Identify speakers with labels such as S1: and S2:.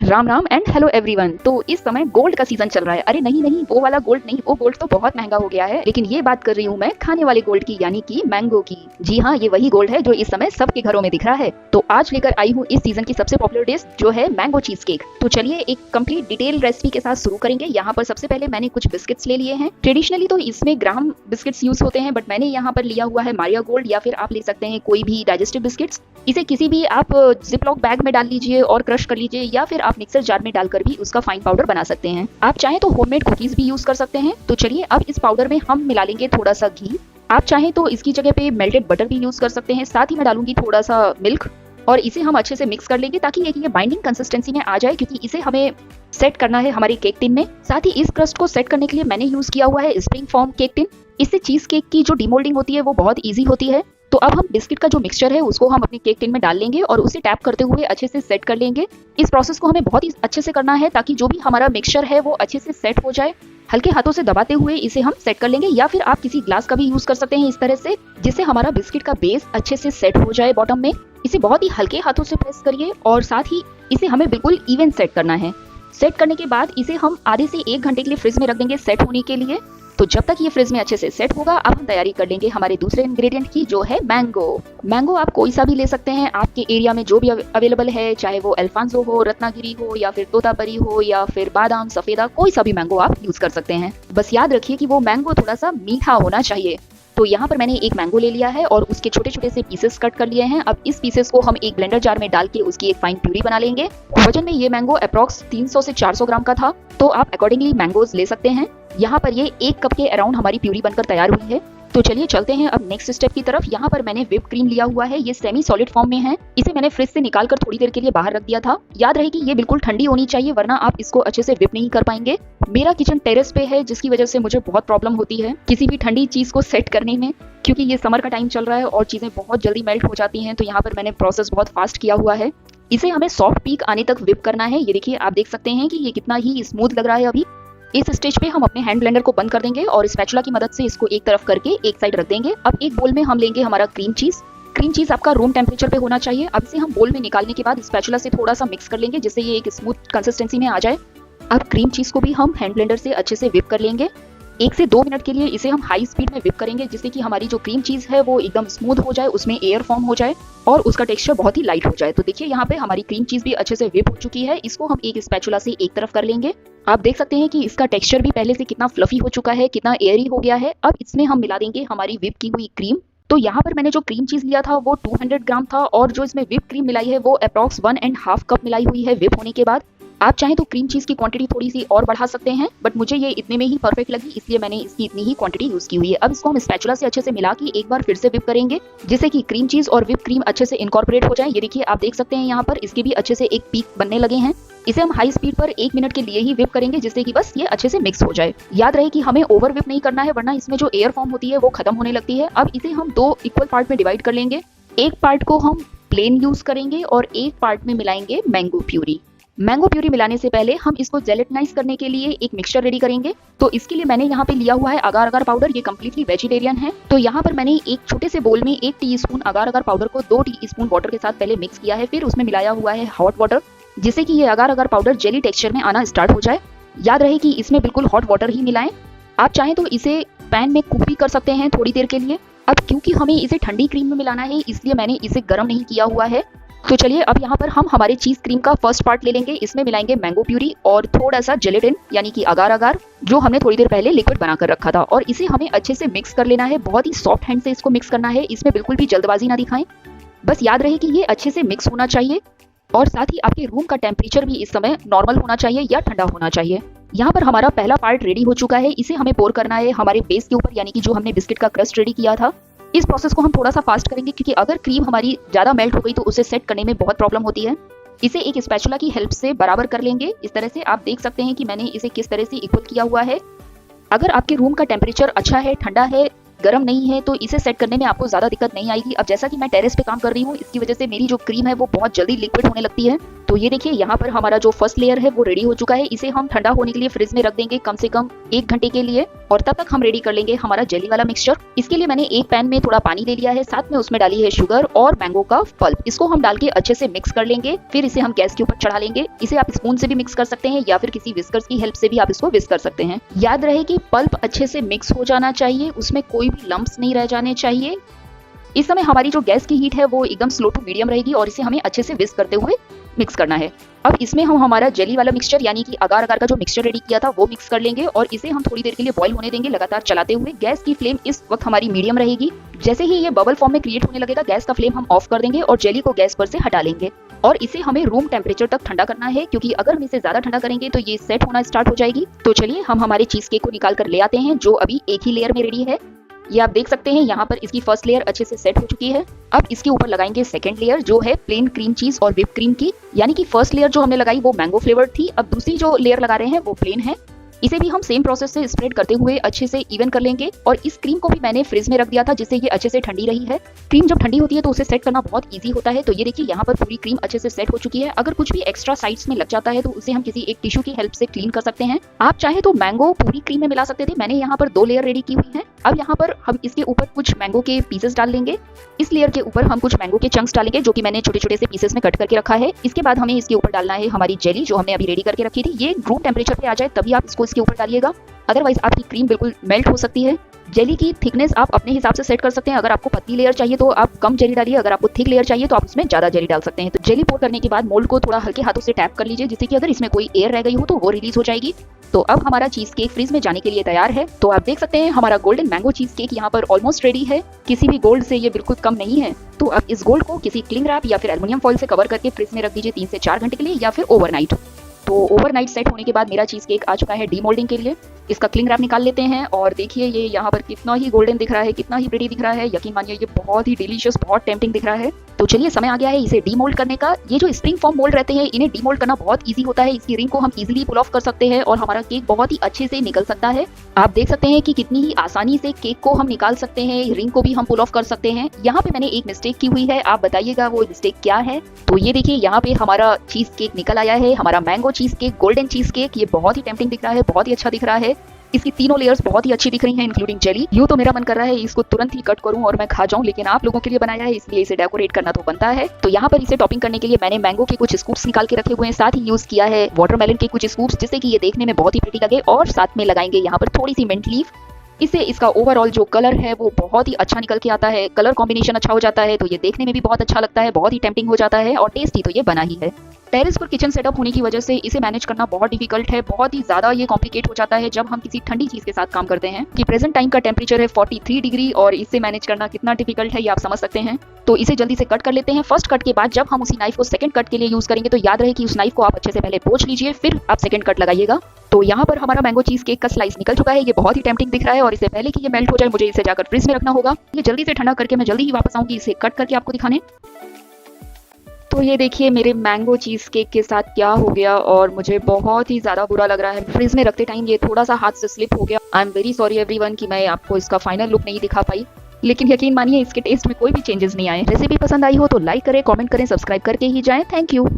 S1: Ram Ram and hello everyone. तो इस समय गोल्ड का सीजन चल रहा है। अरे नहीं नहीं, वो वाला गोल्ड नहीं, वो गोल्ड तो बहुत महंगा हो गया है। लेकिन ये बात कर रही हूँ मैं खाने वाले गोल्ड की, यानी कि मैंगो की। जी हाँ, ये वही गोल्ड है जो इस समय सबके घरों में दिख रहा है। तो आज लेकर आई हूँ इस सीजन की सबसे पॉपुलर डिश, जो है मैंगो चीज केक। तो चलिए एक कंप्लीट डिटेल रेसिपी के साथ शुरू करेंगे। यहाँ पर सबसे पहले मैंने कुछ बिस्किट्स ले लिए हैं। ट्रेडिशनली तो इसमें ग्राम बिस्किट्स यूज होते हैं, बट मैंने यहाँ पर लिया हुआ है मारिया गोल्ड, या फिर आप ले सकते हैं कोई भी डाइजेस्टिव बिस्किट्स। इसे किसी भी आप जिपलॉक बैग में डाल लीजिए और क्रश कर लीजिए, या फिर आप मिक्सर जार में डालकर भी उसका फाइन पाउडर बना सकते हैं। आप चाहें तो होममेड कुकीज भी यूज कर सकते हैं। तो चलिए अब इस पाउडर में हम मिला लेंगे थोड़ा सा घी। आप चाहें तो इसकी जगह पे मेल्टेड बटर भी यूज कर सकते हैं। साथ ही मैं डालूंगी थोड़ा सा मिल्क, और इसे हम अच्छे से मिक्स कर लेंगे ताकि ये बाइंडिंग कंसिस्टेंसी में आ जाए, क्योंकि इसे हमें सेट करना है हमारी केक टिन में। साथ ही इस क्रस्ट को सेट करने के लिए मैंने यूज किया हुआ है स्प्रिंग फॉर्म केक टिन। इससे चीज केक की जो डिमोल्डिंग होती है वो बहुत ईजी होती है। तो अब हम बिस्किट का जो मिक्सचर है उसको हम अपनी केक टिन में डाल लेंगे और उसे टैप करते हुए अच्छे से सेट कर लेंगे। इस प्रोसेस को हमें बहुत ही अच्छे से करना है ताकि जो भी हमारा मिक्सचर है वो अच्छे से सेट हो जाए। हल्के हाथों से दबाते हुए इसे हम सेट कर लेंगे, या फिर आप किसी ग्लास का भी यूज कर सकते हैं इस तरह से, जिससे हमारा बिस्किट का बेस अच्छे से सेट हो जाए बॉटम में। इसे बहुत ही हल्के हाथों से प्रेस करिए, और साथ ही इसे हमें बिल्कुल इवन सेट करना है। सेट करने के बाद इसे हम आधे से 1 घंटे के लिए फ्रिज में रख देंगे सेट होने के लिए। तो जब तक ये फ्रिज में अच्छे से सेट होगा, अब हम तैयारी कर लेंगे हमारे दूसरे इंग्रेडिएंट की, जो है मैंगो। मैंगो आप कोई सा भी ले सकते हैं, आपके एरिया में जो भी अवेलेबल है, चाहे वो अल्फांसो हो, रत्नागिरी हो, या फिर तोतापरी हो, या फिर बादाम सफेदा, कोई सा भी मैंगो आप यूज कर सकते हैं। बस याद रखिए कि वो मैंगो थोड़ा सा मीठा होना चाहिए। तो यहाँ पर मैंने एक मैंगो ले लिया है और उसके छोटे छोटे से पीसेस कट कर लिए हैं। अब इस पीसेस को हम एक ब्लेंडर जार में डाल के उसकी एक फाइन प्यूरी बना लेंगे। वजन में ये मैंगो अप्रॉक्स 300 से 400 ग्राम का था, तो आप अकॉर्डिंगली मैंगोज ले सकते हैं। यहाँ पर ये 1 कप के अराउंड हमारी प्यूरी बनकर तैयार हुई है। तो चलिए चलते हैं अब नेक्स्ट स्टेप की तरफ। यहाँ पर मैंने व्हिप क्रीम लिया हुआ है, ये सेमी सॉलिड फॉर्म में है। इसे मैंने फ्रिज से निकाल कर थोड़ी देर के लिए बाहर रख दिया था। याद रहे कि ये बिल्कुल ठंडी होनी चाहिए, वरना आप इसको अच्छे से व्हिप नहीं कर पाएंगे। मेरा किचन टेरेस पे है, जिसकी वजह से मुझे बहुत प्रॉब्लम होती है किसी भी ठंडी चीज को सेट करने में, क्योंकि ये समर का टाइम चल रहा है और चीजें बहुत जल्दी मेल्ट हो जाती हैं। तो यहाँ पर मैंने प्रोसेस बहुत फास्ट किया हुआ है। इसे हमें सॉफ्ट पीक आने तक व्हिप करना है। ये देखिए, आप देख सकते हैं कि ये कितना ही स्मूथ लग रहा है। अभी इस स्टेज पे हम अपने हैंड ब्लेंडर को बंद कर देंगे और स्पैचुला की मदद से इसको एक तरफ करके एक साइड रख देंगे। अब एक बोल में हम लेंगे हमारा क्रीम चीज। क्रीम चीज आपका रूम टेम्परेचर पे होना चाहिए। अब इसे हम बोल में निकालने के बाद स्पैचुला से थोड़ा सा मिक्स कर लेंगे, जिससे ये एक स्मूथ कंसिस्टेंसी में आ जाए। अब क्रीम चीज को भी हम हैंड ब्लेंडर से अच्छे से व्हिप कर लेंगे। 1 से 2 मिनट के लिए इसे हम हाई स्पीड में व्हिप करेंगे, जिससे कि हमारी जो क्रीम चीज है वो एकदम स्मूथ हो जाए, उसमें एयर फॉर्म हो जाए और उसका टेक्सचर बहुत ही लाइट हो जाए। तो देखिए, यहाँ पे हमारी क्रीम चीज भी अच्छे से व्हिप हो चुकी है। इसको हम एक स्पैचुला से एक तरफ कर लेंगे। आप देख सकते हैं कि इसका टेक्सचर भी पहले से कितना फ्लफी हो चुका है, कितना एयरी हो गया है। अब इसमें हम मिला देंगे हमारी व्हिप की हुई क्रीम। तो यहाँ पर मैंने जो क्रीम चीज लिया था वो 200 ग्राम था, और जो इसमें व्हिप क्रीम मिलाई है वो अप्रॉक्स 1.5 कप मिलाई हुई है व्हिप होने के बाद। आप चाहें तो क्रीम चीज की क्वांटिटी थोड़ी सी और बढ़ा सकते हैं, बट मुझे ये इतने में ही परफेक्ट लगी, इसलिए मैंने इसकी इतनी ही क्वांटिटी यूज की हुई है। अब इसको हम स्पैचुला से अच्छे से मिला के एक बार फिर से व्हिप करेंगे, जिससे कि क्रीम चीज और व्हिप क्रीम अच्छे से इनकॉर्पोरेट हो जाए। ये देखिए, आप देख सकते हैं यहाँ पर इसके भी अच्छे से एक पीक बनने लगे हैं। इसे हम हाई स्पीड पर 1 मिनट के लिए ही व्हिप करेंगे, जिससे कि बस ये अच्छे से मिक्स हो जाए। याद रहे कि हमें ओवर व्हिप नहीं करना है, वरना इसमें जो एयर फॉर्म होती है वो खत्म होने लगती है। अब इसे हम 2 इक्वल पार्ट में डिवाइड कर लेंगे। एक पार्ट को हम प्लेन यूज करेंगे और एक पार्ट में मिलाएंगे मैंगो प्यूरी। मैंगो प्यूरी मिलाने से पहले हम इसको जेलेटिनाइज करने के लिए एक मिक्सचर रेडी करेंगे। तो इसके लिए मैंने यहाँ पे लिया हुआ है अगार अगार पाउडर। ये कम्प्लीटली वेजिटेरियन है। तो यहाँ पर मैंने एक छोटे से बोल में 1 टीस्पून अगार अगार पाउडर को 2 टीस्पून वाटर के साथ पहले मिक्स किया है, फिर उसमें मिलाया हुआ है हॉट वाटर, जिससे कि ये अगार अगार पाउडर जेली टेक्सचर में आना स्टार्ट हो जाए। याद रहे कि इसमें बिल्कुल हॉट वाटर ही मिलाएं। आप चाहें तो इसे पैन में कुक भी कर सकते हैं थोड़ी देर के लिए। अब क्योंकि हमें इसे ठंडी क्रीम में मिलाना है, इसलिए मैंने इसे गर्म नहीं किया हुआ है। तो चलिए अब यहाँ पर हम हमारे चीज क्रीम का फर्स्ट पार्ट ले लेंगे। इसमें मिलाएंगे मैंगो प्यूरी और थोड़ा सा जेलेटिन, यानी कि अगार अगार, जो हमने थोड़ी देर पहले लिक्विड बनाकर रखा था, और इसे हमें अच्छे से मिक्स कर लेना है। बहुत ही सॉफ्ट हैंड से इसको मिक्स करना है। इसमें बिल्कुल भी जल्दबाजी ना दिखाएं। बस याद रहे कि ये अच्छे से मिक्स होना चाहिए, और साथ ही आपके रूम का टेम्परेचर भी इस समय नॉर्मल होना चाहिए या ठंडा होना चाहिए। यहाँ पर हमारा पहला पार्ट रेडी हो चुका है। इसे हमें पोर करना है हमारे बेस के ऊपर, यानी कि जो हमने बिस्किट का क्रस्ट रेडी किया था। इस प्रोसेस को हम थोड़ा सा फास्ट करेंगे, क्योंकि अगर क्रीम हमारी ज्यादा मेल्ट हो गई तो उसे सेट करने में बहुत प्रॉब्लम होती है। इसे एक स्पैचुला की हेल्प से बराबर कर लेंगे। इस तरह से आप देख सकते हैं कि मैंने इसे किस तरह से इक्वल किया हुआ है। अगर आपके रूम का टेम्परेचर अच्छा है, ठंडा है, गर्म नहीं है, तो इसे सेट करने में आपको ज्यादा दिक्कत नहीं आएगी। अब जैसा कि मैं टेरेस पे काम कर रही हूँ, इसकी वजह से मेरी जो क्रीम है वो बहुत जल्दी लिक्विड होने लगती है। तो ये देखिए, यहाँ पर हमारा जो फर्स्ट लेयर है वो रेडी हो चुका है। इसे हम ठंडा होने के लिए फ्रिज में रख देंगे कम से कम 1 घंटे के लिए। और तब तक हम रेडी कर लेंगे हमारा जेली वाला मिक्सचर। इसके लिए मैंने एक पैन में थोड़ा पानी ले लिया है, साथ में उसमें डाली है शुगर और मैंगो का पल्प। इसको हम डाल के अच्छे से मिक्स कर लेंगे, फिर इसे हम गैस के ऊपर चढ़ा लेंगे। इसे आप स्पून से भी मिक्स कर सकते हैं या फिर किसी विस्कर्स की हेल्प से भी आप इसको विस्क कर सकते हैं। याद रहे कि पल्प अच्छे से मिक्स हो जाना चाहिए, उसमें कोई भी लम्प्स नहीं रह जाने चाहिए। इस समय हमारी जो गैस की हीट है वो एकदम स्लो टू मीडियम रहेगी और इसे हमें अच्छे से विस्क करते हुए मिक्स करना है। अब इसमें हम हमारा जेली वाला मिक्सचर यानी कि अगार अगार का जो मिक्सचर रेडी किया था वो मिक्स कर लेंगे और इसे हम थोड़ी देर के लिए बॉईल होने देंगे, लगातार चलाते हुए। गैस की फ्लेम इस वक्त हमारी मीडियम रहेगी। जैसे ही ये बबल फॉर्म में क्रिएट होने लगेगा, गैस का फ्लेम हम ऑफ कर देंगे और जेली को गैस पर से हटा लेंगे और इसे हमें रूम टेम्परेचर तक ठंडा करना है, क्योंकि अगर हम इसे ज्यादा ठंडा करेंगे तो ये सेट होना स्टार्ट हो जाएगी। तो चलिए हम हमारे चीज केक को निकाल कर ले आते हैं, जो अभी एक ही लेयर में रेडी है। ये आप देख सकते हैं यहाँ पर इसकी फर्स्ट लेयर अच्छे से सेट हो चुकी है। अब इसके ऊपर लगाएंगे सेकंड लेयर, जो है प्लेन क्रीम चीज और व्हिप क्रीम की। यानी कि फर्स्ट लेयर जो हमने लगाई वो मैंगो फ्लेवर्ड थी, अब दूसरी जो लेयर लगा रहे हैं वो प्लेन है। इसे भी हम सेम प्रोसेस से स्प्रेड करते हुए अच्छे से इवन कर लेंगे। और इस क्रीम को भी मैंने फ्रिज में रख दिया था, जिससे ये अच्छे से ठंडी रही है। क्रीम जब ठंडी होती है तो उसे सेट करना बहुत इजी होता है। तो ये देखिए यहाँ पर पूरी क्रीम अच्छे से सेट हो चुकी है। अगर कुछ भी एक्स्ट्रा साइड्स में लग जाता है तो उसे हम किसी एक टिश्यू की हेल्प से क्लीन कर सकते हैं। आप चाहे तो मैंगो पूरी क्रीम में मिला सकते थे, मैंने यहाँ पर 2 लेयर रेडी की हुई है। अब यहाँ पर हम इसके ऊपर कुछ मैंगो के पीसेस डाल लेंगे। इस लेयर के ऊपर हम कुछ मैंगो के चंक्स डालेंगे, जो कि मैंने छोटे छोटे से पीसेस में कट करके रखा है। इसके बाद हमें इसके ऊपर डालना है हमारी जेली, जो हमने अभी रेडी करके रखी थी। ये रूम टेम्परेचर पे आ जाए तभी आप इसको इसके ऊपर डालिएगा, अदरवाइज आपकी क्रीम बिल्कुल मेल्ट हो सकती है। जेली की थिकनेस आप अपने हिसाब से सेट कर सकते हैं। अगर आपको पतली लेयर चाहिए तो आप कम जेली डालिए, अगर आपको थिक लेयर चाहिए तो आप उसमें ज्यादा जेली डाल सकते हैं। तो जेली पोर करने के बाद मोल्ड को थोड़ा हल्के हाथों से टैप कर लीजिए, जिससे कि अगर इसमें कोई एयर रह गई हो तो वो रिलीज हो जाएगी। तो अब हमारा चीज केक फ्रीज में जाने के लिए तैयार है। तो आप देख सकते हैं हमारा गोल्डन मैंगो चीज केक यहाँ पर ऑलमोस्ट रेडी है। किसी भी गोल्ड से ये बिल्कुल कम नहीं है। तो अब इस गोल्ड को किसी क्लिंग रैप या फिर एल्युमिनियम फॉइल से कवर करके फ्रिज में रख दीजिए 3 से 4 घंटे के लिए, या फिर ओवरनाइट। तो ओवरनाइट सेट होने के बाद मेरा चीज केक आ चुका है डीमोल्डिंग के लिए। इसका क्लिंग रैप निकाल लेते हैं और देखिए ये यहाँ पर कितना ही गोल्डन दिख रहा है, कितना ही प्रिटी दिख रहा है। यकीन मानिए ये बहुत ही डिलीशियस, बहुत टेम्पटिंग दिख रहा है। तो चलिए समय आ गया है इसे डीमोल्ड करने का। ये जो स्प्रिंग फॉर्म मोल्ड रहते हैं इन्हें डीमोल्ड करना बहुत ईजी होता है। इसकी रिंग को हम इजीली पुल ऑफ कर सकते हैं और हमारा केक बहुत ही अच्छे से निकल सकता है। आप देख सकते हैं कि कितनी ही आसानी से केक को हम निकाल सकते हैं, रिंग को भी हम पुल ऑफ कर सकते हैं। यहाँ पे मैंने एक मिस्टेक की हुई है, आप बताइएगा वो मिस्टेक क्या है। तो ये देखिए यहाँ पे हमारा चीज केक निकल आया है, हमारा mango cheese cake, golden cheese cake. ये बहुत ही टेम्पटिंग दिख रहा है, बहुत ही अच्छा दिख रहा है। इसकी तीनों लेयर्स बहुत ही अच्छी दिख रही हैं, इंक्लूडिंग जेली। यूं तो मेरा मन कर रहा है इसको तुरंत ही कट करूं और मैं खा जाऊं, लेकिन आप लोगों के लिए बनाया है इसलिए इसे डेकोरेट करना तो बनता है। तो यहाँ पर इसे टॉपिंग करने के लिए मैंने मैंगो के कुछ स्कूप्स निकाल के रखे हुए हैं, साथ ही यूज किया है वाटरमेलन के कुछ स्कूप्स, जिससे कि ये देखने में बहुत ही प्रिटी लगे। और साथ में लगाएंगे यहाँ पर थोड़ी सी मिंट लीफ। इससे इसका ओवरऑल जो कलर है वो बहुत ही अच्छा निकल के आता है, कलर कॉम्बिनेशन अच्छा हो जाता है। तो ये देखने में भी बहुत अच्छा लगता है, बहुत ही टेम्पटिंग हो जाता है और टेस्टी तो ये बना ही है। टेरेस पर किचन सेटअप होने की वजह से इसे मैनेज करना बहुत डिफिकल्ट है, बहुत ही ज्यादा ये कॉम्प्लिकेट हो जाता है जब हम किसी ठंडी चीज के साथ काम करते हैं। कि प्रेजेंट टाइम का टेम्परेचर है 43 डिग्री और इसे मैनेज करना कितना डिफिकल्ट है ये आप समझ सकते हैं। तो इसे जल्दी से कट कर लेते हैं। फर्स्ट कट के बाद जब हम उसी नाइफ को सेकंड कट के लिए यूज करेंगे तो याद रहे कि उस नाइफ को आप अच्छे से पहले पोंछ लीजिए, फिर आप सेकंड कट लगाइएगा। तो यहाँ पर हमारा मैंगो चीज केक का स्लाइस निकल चुका है। ये बहुत ही टेम्पटिंग दिख रहा है और इससे पहले कि ये मेल्ट हो जाए मुझे इसे जाकर फ्रिज में रखना होगा। ये जल्दी से ठंडा करके मैं जल्दी ही वापस आऊंगी इसे कट करके आपको दिखाने। तो ये देखिए मेरे मैंगो चीज केक के साथ क्या हो गया और मुझे बहुत ही ज्यादा बुरा लग रहा है। फ्रिज में रखते टाइम ये थोड़ा सा हाथ से स्लिप हो गया। I am very sorry everyone कि मैं आपको इसका फाइनल लुक नहीं दिखा पाई, लेकिन यकीन मानिए इसके टेस्ट में कोई भी चेंजेस नहीं आए। रेसिपी पसंद आई हो तो लाइक करें, कमेंट करें, सब्सक्राइब करके ही जाएं। Thank you.